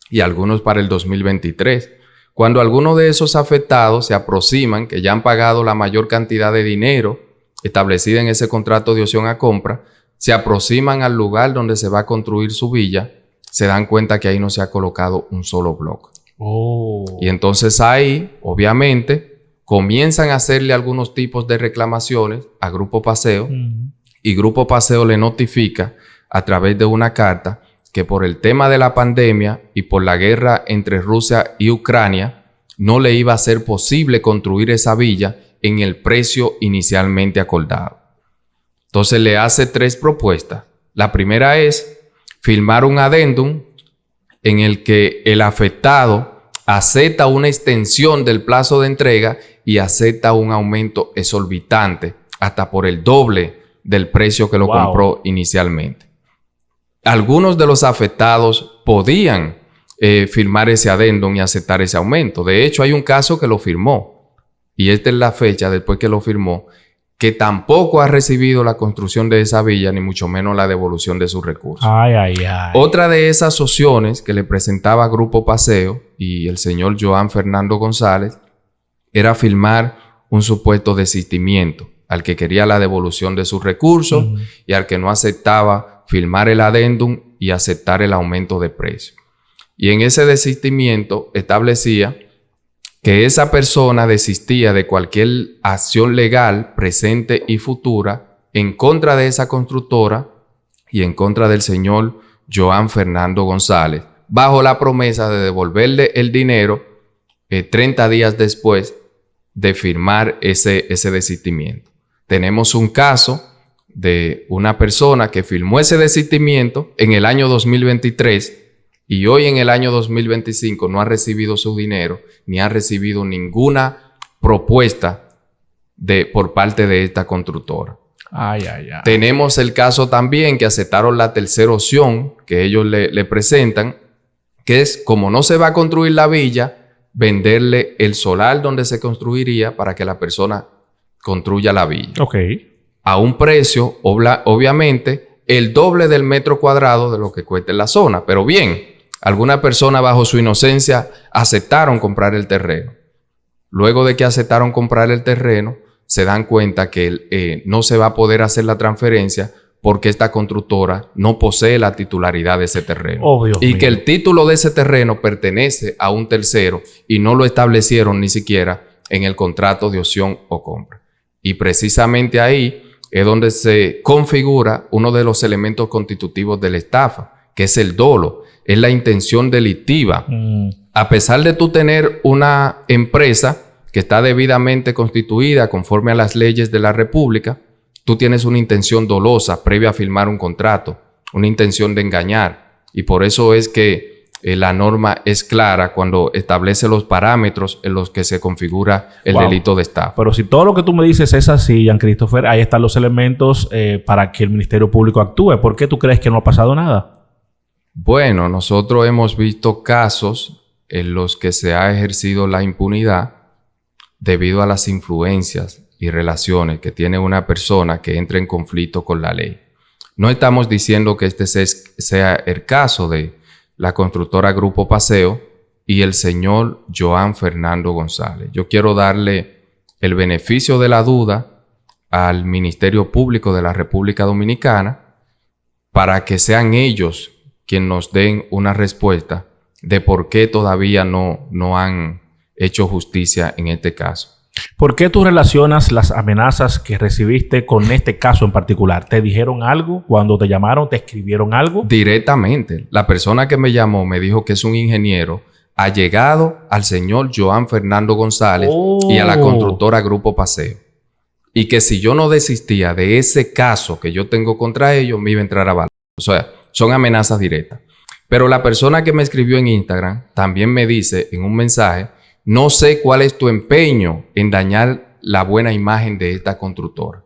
y algunos para el 2023. Cuando algunos de esos afectados se aproximan, que ya han pagado la mayor cantidad de dinero establecida en ese contrato de opción a compra, se aproximan al lugar donde se va a construir su villa, se dan cuenta que ahí no se ha colocado un solo bloque. Oh. Y entonces ahí, obviamente, comienzan a hacerle algunos tipos de reclamaciones a Grupo Paseo, y Grupo Paseo le notifica a través de una carta que por el tema de la pandemia y por la guerra entre Rusia y Ucrania, no le iba a ser posible construir esa villa en el precio inicialmente acordado. Entonces le hace 3 propuestas. La primera es firmar un adendum en el que el afectado acepta una extensión del plazo de entrega y acepta un aumento exorbitante, hasta por el doble del precio que lo compró inicialmente. Algunos de los afectados podían firmar ese adendum y aceptar ese aumento. De hecho, hay un caso que lo firmó. Y esta es la fecha después que lo firmó, que tampoco ha recibido la construcción de esa villa, ni mucho menos la devolución de sus recursos. Ay, ay, ay. Otra de esas opciones que le presentaba Grupo Paseo y el señor Joan Fernando González era firmar un supuesto desistimiento al que quería la devolución de sus recursos y al que no aceptaba firmar el adendum y aceptar el aumento de precio. Y en ese desistimiento establecía que esa persona desistía de cualquier acción legal presente y futura en contra de esa constructora y en contra del señor Joan Fernando González, bajo la promesa de devolverle el dinero 30 días después de firmar ese desistimiento. Tenemos un caso de una persona que firmó ese desistimiento en el año 2023 y hoy en el año 2025 no ha recibido su dinero ni ha recibido ninguna propuesta por parte de esta constructora. Ay, ay, ay. Tenemos el caso también que aceptaron la tercera opción que ellos le presentan, que es, como no se va a construir la villa, venderle el solar donde se construiría para que la persona construya la villa. Ok. A un precio, obviamente, el doble del metro cuadrado de lo que cuesta en la zona. Pero bien, algunas personas bajo su inocencia aceptaron comprar el terreno. Luego de que aceptaron comprar el terreno, se dan cuenta que no se va a poder hacer la transferencia porque esta constructora no posee la titularidad de ese terreno. Obvio. Y que el título de ese terreno pertenece a un tercero y no lo establecieron ni siquiera en el contrato de opción o compra. Y precisamente ahí es donde se configura uno de los elementos constitutivos de la estafa, que es el dolo, es la intención delictiva. A pesar de tú tener una empresa que está debidamente constituida conforme a las leyes de la República, tú tienes una intención dolosa previa a firmar un contrato, una intención de engañar. Y por eso es que la norma es clara cuando establece los parámetros en los que se configura el delito de estafa. Pero si todo lo que tú me dices es así, Jean Christopher, ahí están los elementos para que el Ministerio Público actúe. ¿Por qué tú crees que no ha pasado nada? Bueno, nosotros hemos visto casos en los que se ha ejercido la impunidad debido a las influencias y relaciones que tiene una persona que entra en conflicto con la ley. No estamos diciendo que este sea el caso de la constructora Grupo Paseo y el señor Joan Fernando González. Yo quiero darle el beneficio de la duda al Ministerio Público de la República Dominicana para que sean ellos quienes nos den una respuesta de por qué todavía no han hecho justicia en este caso. ¿Por qué tú relacionas las amenazas que recibiste con este caso en particular? ¿Te dijeron algo cuando te llamaron? ¿Te escribieron algo? Directamente. La persona que me llamó me dijo que es un ingeniero allegado al señor Joan Fernando González y a la constructora Grupo Paseo. Y que si yo no desistía de ese caso que yo tengo contra ellos, me iba a entrar a bala. O sea, son amenazas directas. Pero la persona que me escribió en Instagram también me dice en un mensaje: no sé cuál es tu empeño en dañar la buena imagen de esta constructora.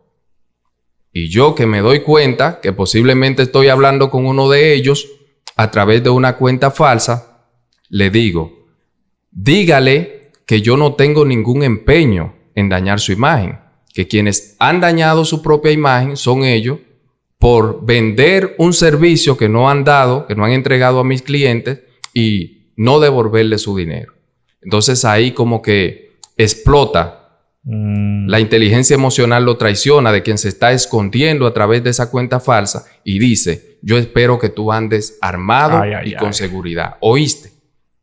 Y yo, que me doy cuenta que posiblemente estoy hablando con uno de ellos a través de una cuenta falsa, le digo: dígale que yo no tengo ningún empeño en dañar su imagen, que quienes han dañado su propia imagen son ellos por vender un servicio que no han dado, que no han entregado a mis clientes y no devolverle su dinero. Entonces ahí como que explota. La inteligencia emocional lo traiciona de quien se está escondiendo a través de esa cuenta falsa y dice: yo espero que tú andes armado y con seguridad. ¿Oíste?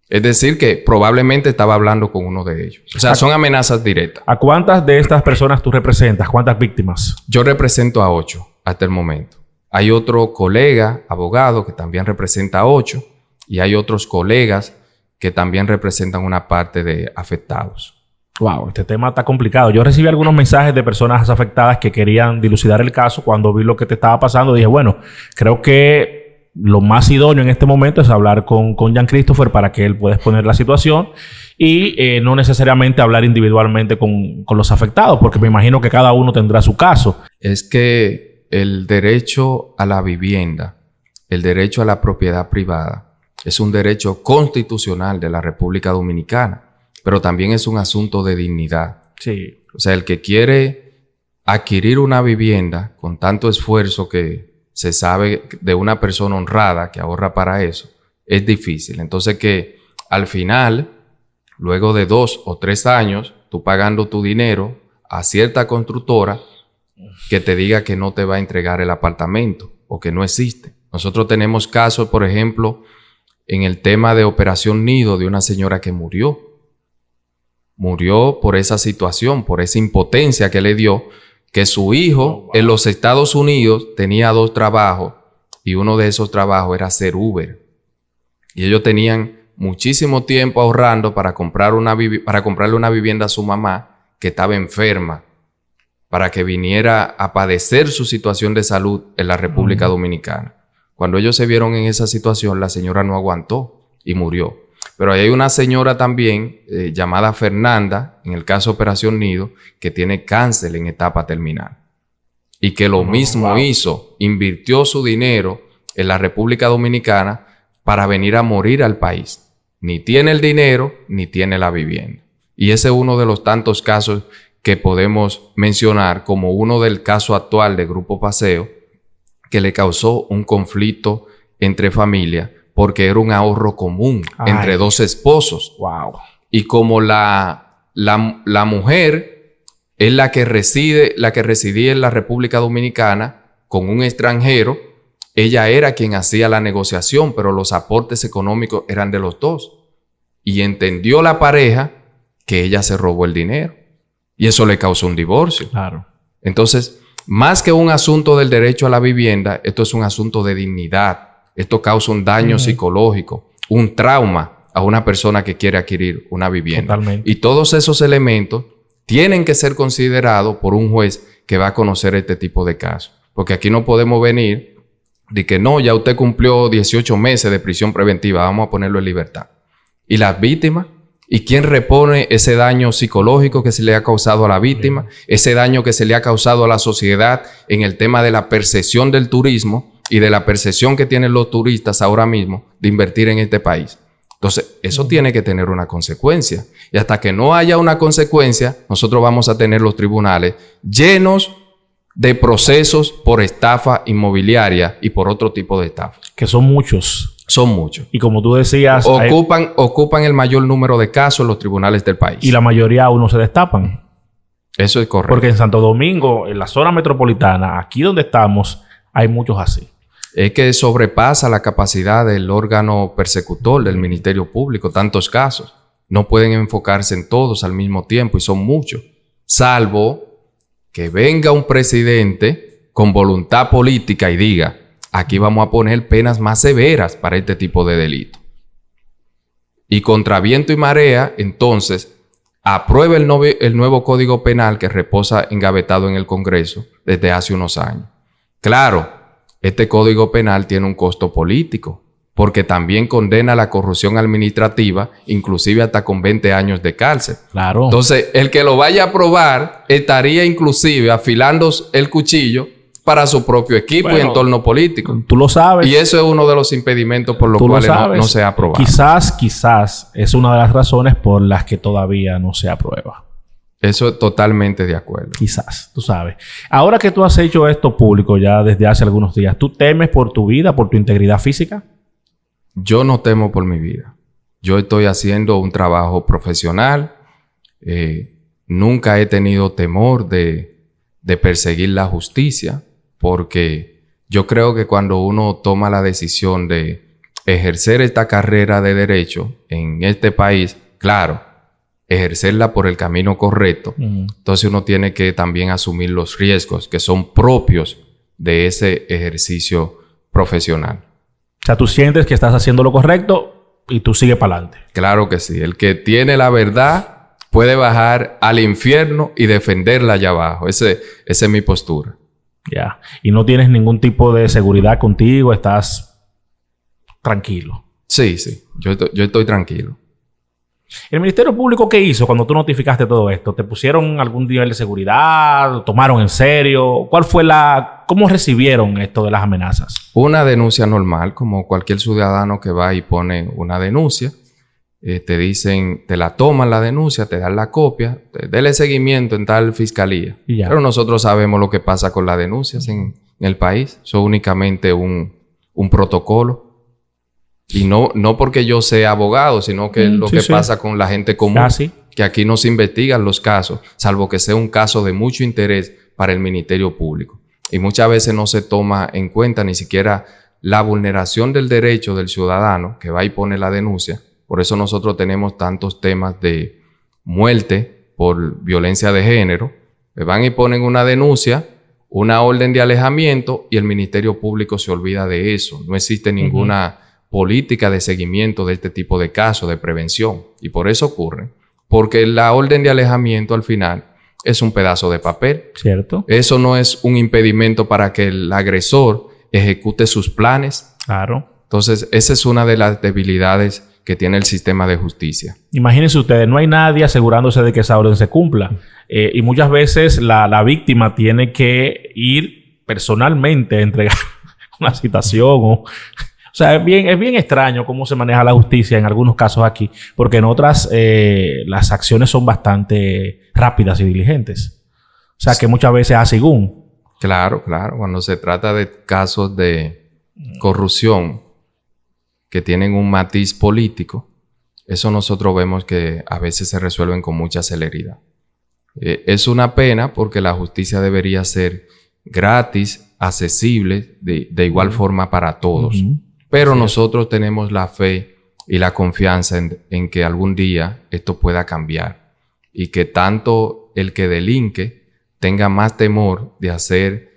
Es decir, que probablemente estaba hablando con uno de ellos. O sea, son amenazas directas. ¿A cuántas de estas personas tú representas? ¿Cuántas víctimas? Yo represento a 8 hasta el momento. Hay otro colega, abogado, que también representa a 8 y hay otros colegas que también representan una parte de afectados. Wow, este tema está complicado. Yo recibí algunos mensajes de personas afectadas que querían dilucidar el caso. Cuando vi lo que te estaba pasando, dije, bueno, creo que lo más idóneo en este momento es hablar con Jean Christopher para que él pueda exponer la situación y no necesariamente hablar individualmente con los afectados, porque me imagino que cada uno tendrá su caso. Es que el derecho a la vivienda, el derecho a la propiedad privada, es un derecho constitucional de la República Dominicana, pero también es un asunto de dignidad. Sí. O sea, el que quiere adquirir una vivienda con tanto esfuerzo que se sabe de una persona honrada que ahorra para eso, es difícil. Entonces que al final, luego de 2 o 3 años, tú pagando tu dinero a cierta constructora que te diga que no te va a entregar el apartamento o que no existe. Nosotros tenemos casos, por ejemplo, en el tema de Operación Nido, de una señora que murió. Murió por esa situación, por esa impotencia que le dio, que su hijo en los Estados Unidos tenía 2 trabajos y uno de esos trabajos era ser Uber. Y ellos tenían muchísimo tiempo ahorrando para comprarle una vivienda a su mamá que estaba enferma, para que viniera a padecer su situación de salud en la República Dominicana. Cuando ellos se vieron en esa situación, la señora no aguantó y murió. Pero hay una señora también llamada Fernanda, en el caso Operación Nido, que tiene cáncer en etapa terminal. Y que lo mismo hizo, invirtió su dinero en la República Dominicana para venir a morir al país. Ni tiene el dinero, ni tiene la vivienda. Y ese es uno de los tantos casos que podemos mencionar como uno del caso actual de Grupo Paseo, que le causó un conflicto entre familias porque era un ahorro común entre dos esposos. Wow. Y como la mujer es la que residía en la República Dominicana con un extranjero, ella era quien hacía la negociación, pero los aportes económicos eran de los dos. Y entendió la pareja que ella se robó el dinero. Y eso le causó un divorcio. Claro. Entonces, más que un asunto del derecho a la vivienda, esto es un asunto de dignidad. Esto causa un daño psicológico, un trauma a una persona que quiere adquirir una vivienda. Totalmente. Y todos esos elementos tienen que ser considerados por un juez que va a conocer este tipo de casos. Porque aquí no podemos venir de que no, ya usted cumplió 18 meses de prisión preventiva, vamos a ponerlo en libertad. Y las víctimas, ¿y quién repone ese daño psicológico que se le ha causado a la víctima? Ese daño que se le ha causado a la sociedad en el tema de la percepción del turismo y de la percepción que tienen los turistas ahora mismo de invertir en este país. Entonces, eso tiene que tener una consecuencia. Y hasta que no haya una consecuencia, nosotros vamos a tener los tribunales llenos de procesos por estafa inmobiliaria y por otro tipo de estafa. Que son muchos. Son muchos. Y como tú decías... Ocupan el mayor número de casos en los tribunales del país. Y la mayoría aún no se destapan. Eso es correcto. Porque en Santo Domingo, en la zona metropolitana, aquí donde estamos, hay muchos así. Es que sobrepasa la capacidad del órgano persecutor del Ministerio Público. Tantos casos. No pueden enfocarse en todos al mismo tiempo y son muchos. Salvo que venga un presidente con voluntad política y diga, aquí vamos a poner penas más severas para este tipo de delito. Y contra viento y marea, entonces, apruebe el nuevo Código Penal que reposa engavetado en el Congreso desde hace unos años. Claro, este Código Penal tiene un costo político, porque también condena la corrupción administrativa, inclusive hasta con 20 años de cárcel. Claro. Entonces, el que lo vaya a aprobar estaría inclusive afilando el cuchillo para su propio equipo y entorno político. Tú lo sabes. Y eso es uno de los impedimentos por los cuales no se ha aprobado. Quizás es una de las razones por las que todavía no se aprueba. Eso es totalmente de acuerdo. Quizás, tú sabes. Ahora que tú has hecho esto público ya desde hace algunos días, ¿tú temes por tu vida, por tu integridad física? Yo no temo por mi vida. Yo estoy haciendo un trabajo profesional. Nunca he tenido temor de perseguir la justicia, porque yo creo que cuando uno toma la decisión de ejercer esta carrera de derecho en este país, claro, ejercerla por el camino correcto, entonces uno tiene que también asumir los riesgos que son propios de ese ejercicio profesional. O sea, tú sientes que estás haciendo lo correcto y tú sigues para adelante. Claro que sí. El que tiene la verdad puede bajar al infierno y defenderla allá abajo. Esa es mi postura. Ya. Y no tienes ningún tipo de seguridad contigo. Estás tranquilo. Sí. Yo estoy tranquilo. ¿El Ministerio Público qué hizo cuando tú notificaste todo esto? ¿Te pusieron algún nivel de seguridad? ¿Lo tomaron en serio? ¿Cómo recibieron esto de las amenazas? Una denuncia normal, como cualquier ciudadano que va y pone una denuncia. Te dicen, te la toman la denuncia, te dan la copia, dele seguimiento en tal fiscalía. Y ya. Pero nosotros sabemos lo que pasa con las denuncias en el país. Eso es únicamente un protocolo. Y no porque yo sea abogado, sino que lo que pasa con la gente común. Que aquí no se investigan los casos, salvo que sea un caso de mucho interés para el Ministerio Público. Y muchas veces no se toma en cuenta ni siquiera la vulneración del derecho del ciudadano que va y pone la denuncia. Por eso nosotros tenemos tantos temas de muerte por violencia de género. Van y ponen una denuncia, una orden de alejamiento y el Ministerio Público se olvida de eso. No existe ninguna política de seguimiento de este tipo de casos, de prevención. Y por eso ocurre. Porque la orden de alejamiento al final es un pedazo de papel. ¿Cierto? Eso no es un impedimento para que el agresor ejecute sus planes. Claro. Entonces, esa es una de las debilidades que tiene el sistema de justicia. Imagínense ustedes, no hay nadie asegurándose de que esa orden se cumpla. Y muchas veces la víctima tiene que ir personalmente a entregar una citación o sea, es bien extraño cómo se maneja la justicia en algunos casos aquí, porque en otras las acciones son bastante rápidas y diligentes. O sea, que muchas veces según. Claro. Cuando se trata de casos de corrupción que tienen un matiz político, eso nosotros vemos que a veces se resuelven con mucha celeridad. Es una pena porque la justicia debería ser gratis, accesible, de igual forma para todos. Pero nosotros tenemos la fe y la confianza en que algún día esto pueda cambiar y que tanto el que delinque tenga más temor de hacer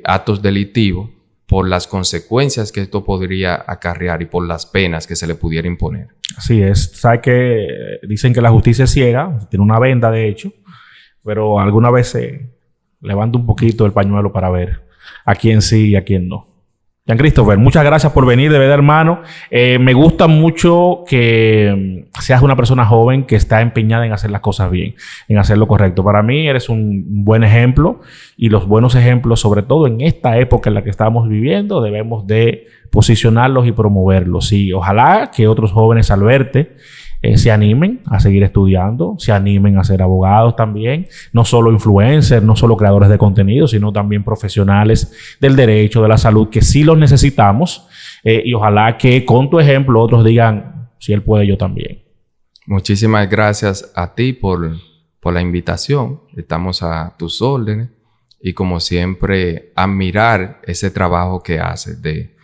actos delictivos por las consecuencias que esto podría acarrear y por las penas que se le pudiera imponer. Así es. ¿Sabes que dicen que la justicia es ciega? Tiene una venda, de hecho. Pero alguna vez se levanta un poquito el pañuelo para ver a quién sí y a quién no. Jean Christopher, muchas gracias por venir, de verdad, hermano. Me gusta mucho que seas una persona joven que está empeñada en hacer las cosas bien, en hacer lo correcto. Para mí eres un buen ejemplo, y los buenos ejemplos, sobre todo en esta época en la que estamos viviendo, debemos de posicionarlos y promoverlos. Y ojalá que otros jóvenes, al verte, se animen a seguir estudiando, se animen a ser abogados también, no solo influencers, no solo creadores de contenido, sino también profesionales del derecho, de la salud, que sí los necesitamos, y ojalá que con tu ejemplo otros digan, si él puede, yo también. Muchísimas gracias a ti por la invitación. Estamos a tus órdenes y, como siempre, admirar ese trabajo que haces de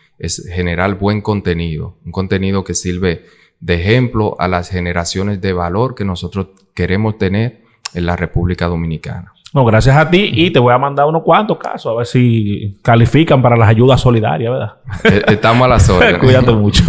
generar buen contenido, un contenido que sirve de ejemplo a las generaciones de valor que nosotros queremos tener en la República Dominicana. No, gracias a ti, y te voy a mandar unos cuantos casos a ver si califican para las ayudas solidarias, ¿verdad? Estamos a las órdenes. Cuídate mucho.